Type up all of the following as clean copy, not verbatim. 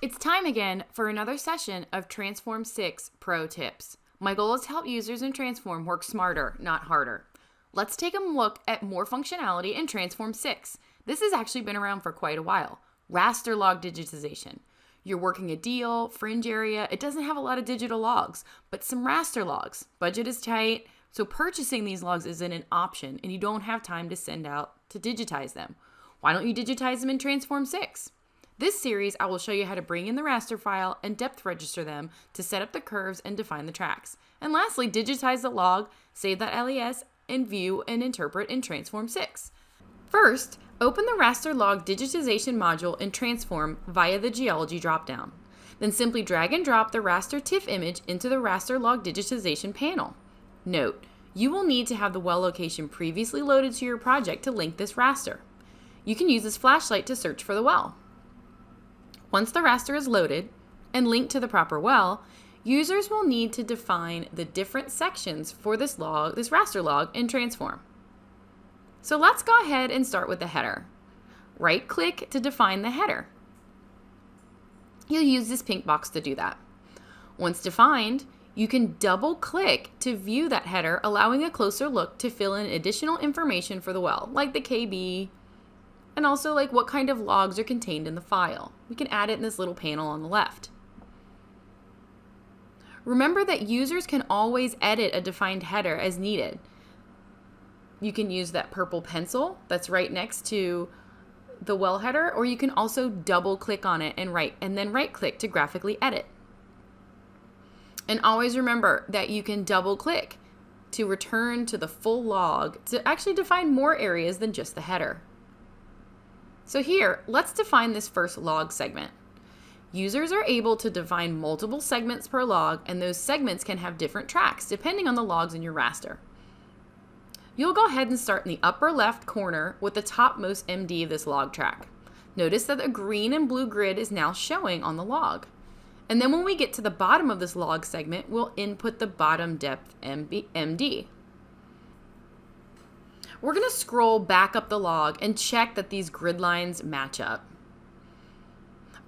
It's time again for another session of Transform 6 Pro Tips. My goal is to help users in Transform work smarter, not harder. Let's take a look at more functionality in Transform 6. This has actually been around for quite a while. Raster log digitization. You're working a deal, fringe area, it doesn't have a lot of digital logs, but some raster logs. Budget is tight, so purchasing these logs isn't an option, and you don't have time to send out to digitize them. Why don't you digitize them in Transform 6? This series, I will show you how to bring in the raster file and depth register them to set up the curves and define the tracks. And lastly, digitize the log, save that LES, and view and interpret in Transform 6. First, open the raster log digitization module in Transform via the geology dropdown. Then simply drag and drop the raster tiff image into the raster log digitization panel. Note, you will need to have the well location previously loaded to your project to link this raster. You can use this flashlight to search for the well. Once the raster is loaded and linked to the proper well, users will need to define the different sections for this raster log in Transform. So let's go ahead and start with the header. Right-click to define the header. You'll use this pink box to do that. Once defined, you can double-click to view that header, allowing a closer look to fill in additional information for the well, like the KB, and also like what kind of logs are contained in the file. We can add it in this little panel on the left. Remember that users can always edit a defined header as needed. You can use that purple pencil that's right next to the well header, or you can also double click on it and then right click to graphically edit. And always remember that you can double click to return to the full log to actually define more areas than just the header. So here, let's define this first log segment. Users are able to define multiple segments per log, and those segments can have different tracks depending on the logs in your raster. You'll go ahead and start in the upper left corner with the topmost MD of this log track. Notice that the green and blue grid is now showing on the log. And then when we get to the bottom of this log segment, we'll input the bottom depth MD. We're going to scroll back up the log and check that these grid lines match up.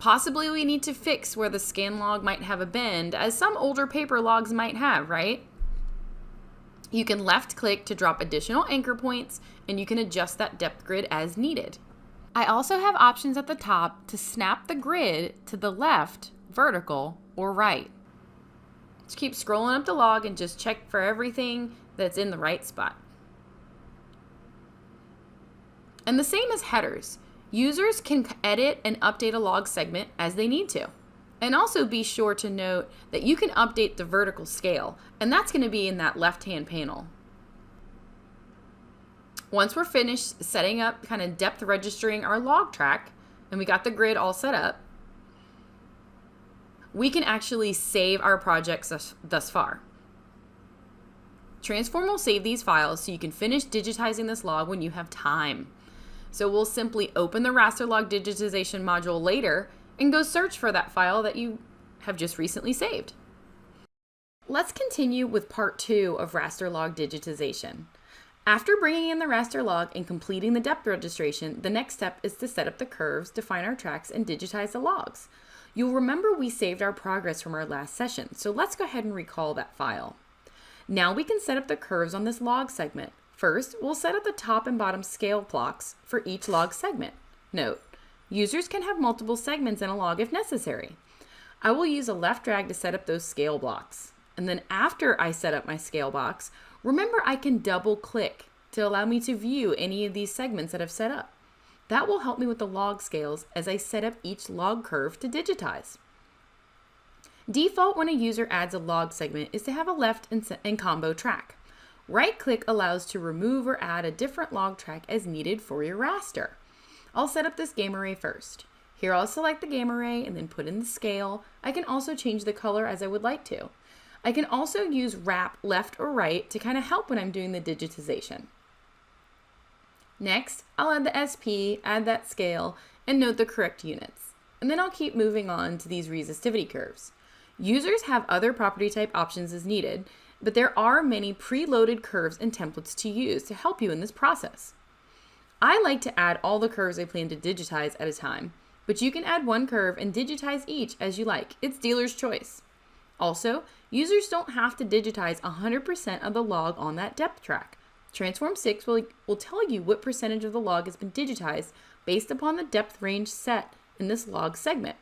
Possibly we need to fix where the scan log might have a bend, as some older paper logs might have, right? You can left click to drop additional anchor points, and you can adjust that depth grid as needed. I also have options at the top to snap the grid to the left, vertical, or right. Just keep scrolling up the log and just check for everything that's in the right spot. And the same as headers. Users can edit and update a log segment as they need to. And also be sure to note that you can update the vertical scale, and that's going to be in that left-hand panel. Once we're finished setting up, kind of depth registering our log track, and we got the grid all set up, we can actually save our projects thus far. Transform will save these files so you can finish digitizing this log when you have time. So we'll simply open the raster log digitization module later and go search for that file that you have just recently saved. Let's continue with part 2 of raster log digitization. After bringing in the raster log and completing the depth registration, the next step is to set up the curves, define our tracks, and digitize the logs. You'll remember we saved our progress from our last session, so let's go ahead and recall that file. Now we can set up the curves on this log segment. First, we'll set up the top and bottom scale blocks for each log segment. Note, users can have multiple segments in a log if necessary. I will use a left drag to set up those scale blocks. And then after I set up my scale box, remember I can double click to allow me to view any of these segments that I've set up. That will help me with the log scales as I set up each log curve to digitize. Default when a user adds a log segment is to have a left and combo track. Right-click allows to remove or add a different log track as needed for your raster. I'll set up this game array first. Here I'll select the game array and then put in the scale. I can also change the color as I would like to. I can also use wrap left or right to kind of help when I'm doing the digitization. Next, I'll add the SP, add that scale, and note the correct units. And then I'll keep moving on to these resistivity curves. Users have other property type options as needed, but there are many preloaded curves and templates to use to help you in this process. I like to add all the curves I plan to digitize at a time, but you can add one curve and digitize each as you like. It's dealer's choice. Also, users don't have to digitize 100% of the log on that depth track. Transform 6 will tell you what percentage of the log has been digitized based upon the depth range set in this log segment.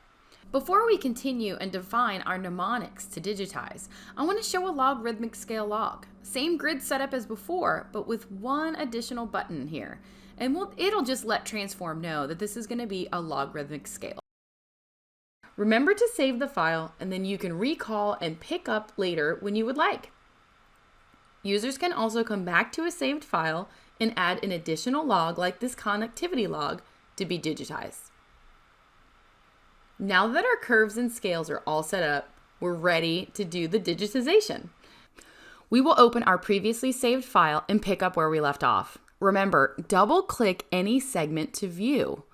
Before we continue and define our mnemonics to digitize, I want to show a logarithmic scale log. Same grid setup as before, but with one additional button here. And it'll just let Transform know that this is going to be a logarithmic scale. Remember to save the file, and then you can recall and pick up later when you would like. Users can also come back to a saved file and add an additional log like this connectivity log to be digitized. Now that our curves and scales are all set up, we're ready to do the digitization. We will open our previously saved file and pick up where we left off. Remember, double-click any segment to view.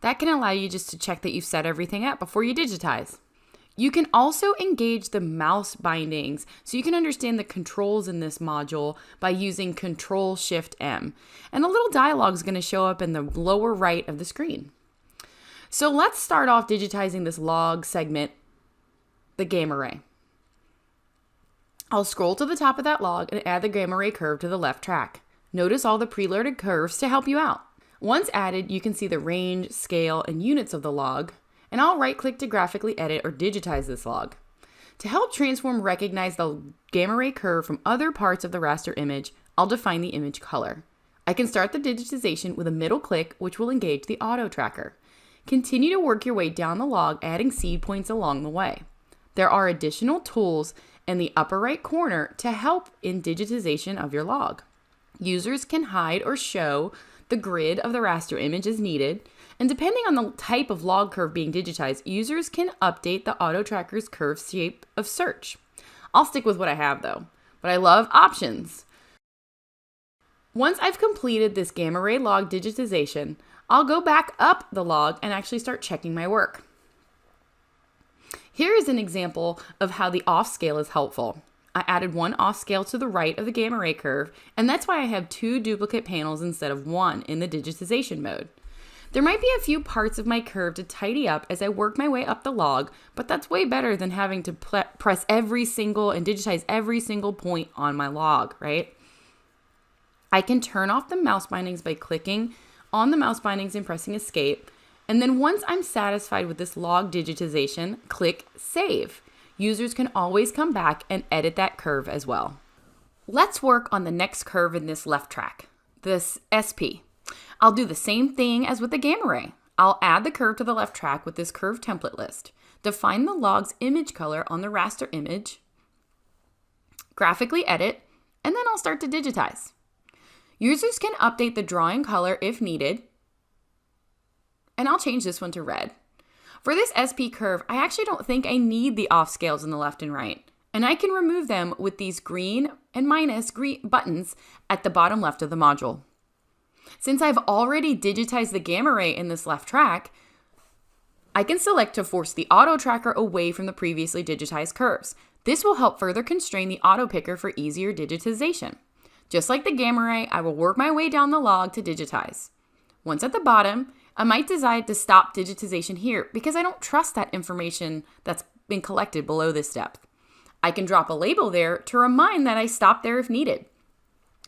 That can allow you just to check that you've set everything up before you digitize. You can also engage the mouse bindings so you can understand the controls in this module by using Control-Shift-M. And a little dialog is going to show up in the lower right of the screen. So let's start off digitizing this log segment, the game array. I'll scroll to the top of that log and add the game array curve to the left track. Notice all the preloaded curves to help you out. Once added, you can see the range, scale, and units of the log, and I'll right-click to graphically edit or digitize this log. To help Transform recognize the game array curve from other parts of the raster image, I'll define the image color. I can start the digitization with a middle click, which will engage the auto tracker. Continue to work your way down the log, adding seed points along the way. There are additional tools in the upper right corner to help in digitization of your log. Users can hide or show the grid of the raster image as needed, and depending on the type of log curve being digitized, users can update the auto tracker's curve shape of search. I'll stick with what I have though, but I love options. Once I've completed this gamma ray log digitization, I'll go back up the log and actually start checking my work. Here is an example of how the off scale is helpful. I added one off scale to the right of the gamma ray curve, and that's why I have two duplicate panels instead of one in the digitization mode. There might be a few parts of my curve to tidy up as I work my way up the log, but that's way better than having to press every single and digitize every single point on my log, right? I can turn off the mouse bindings by clicking on the mouse bindings and pressing escape. And then once I'm satisfied with this log digitization, click Save. Users can always come back and edit that curve as well. Let's work on the next curve in this left track, this SP. I'll do the same thing as with the gamma ray. I'll add the curve to the left track with this curve template list. Define the log's image color on the raster image, graphically edit, and then I'll start to digitize. Users can update the drawing color if needed, and I'll change this one to red. For this SP curve, I actually don't think I need the off scales in the left and right, and I can remove them with these green and minus green buttons at the bottom left of the module. Since I've already digitized the gamma ray in this left track, I can select to force the auto tracker away from the previously digitized curves. This will help further constrain the auto picker for easier digitization. Just like the gamma ray, I will work my way down the log to digitize. Once at the bottom, I might decide to stop digitization here because I don't trust that information that's been collected below this depth. I can drop a label there to remind that I stopped there if needed.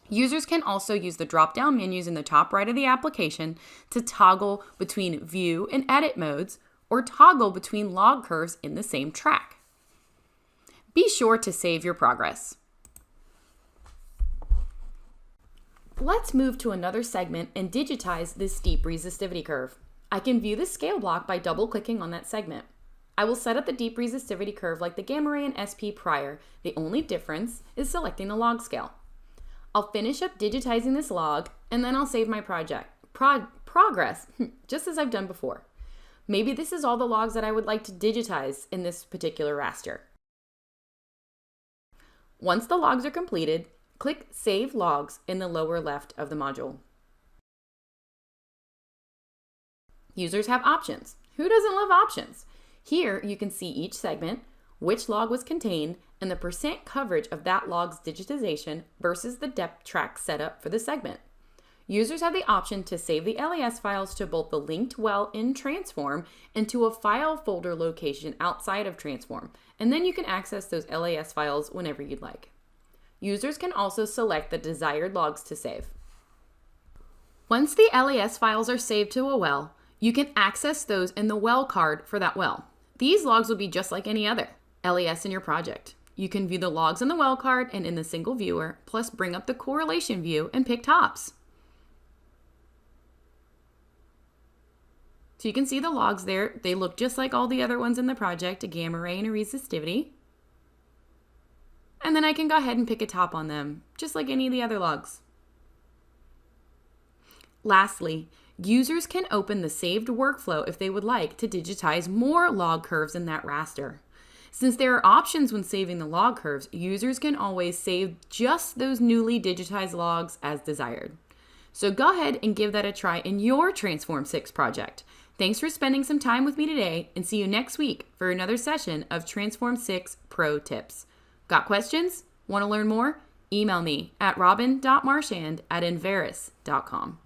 Users can also use the drop-down menus in the top right of the application to toggle between view and edit modes or toggle between log curves in the same track. Be sure to save your progress. Let's move to another segment and digitize this steep resistivity curve. I can view the scale block by double-clicking on that segment. I will set up the deep resistivity curve like the gamma ray and SP prior. The only difference is selecting the log scale. I'll finish up digitizing this log, and then I'll save my progress, just as I've done before. Maybe this is all the logs that I would like to digitize in this particular raster. Once the logs are completed, click Save Logs in the lower left of the module. Users have options. Who doesn't love options? Here you can see each segment, which log was contained, and the percent coverage of that log's digitization versus the depth track setup for the segment. Users have the option to save the LAS files to both the linked well in Transform and to a file folder location outside of Transform, and then you can access those LAS files whenever you'd like. Users can also select the desired logs to save. Once the LAS files are saved to a well, you can access those in the well card for that well. These logs will be just like any other LAS in your project. You can view the logs in the well card and in the single viewer, plus bring up the correlation view and pick tops. So you can see the logs there. They look just like all the other ones in the project, a gamma ray and a resistivity. And then I can go ahead and pick a top on them, just like any of the other logs. Lastly, users can open the saved workflow if they would like to digitize more log curves in that raster. Since there are options when saving the log curves, users can always save just those newly digitized logs as desired. So go ahead and give that a try in your Transform 6 project. Thanks for spending some time with me today, and see you next week for another session of Transform 6 Pro Tips. Got questions? Want to learn more? Email me at robin.marchand@enverus.com.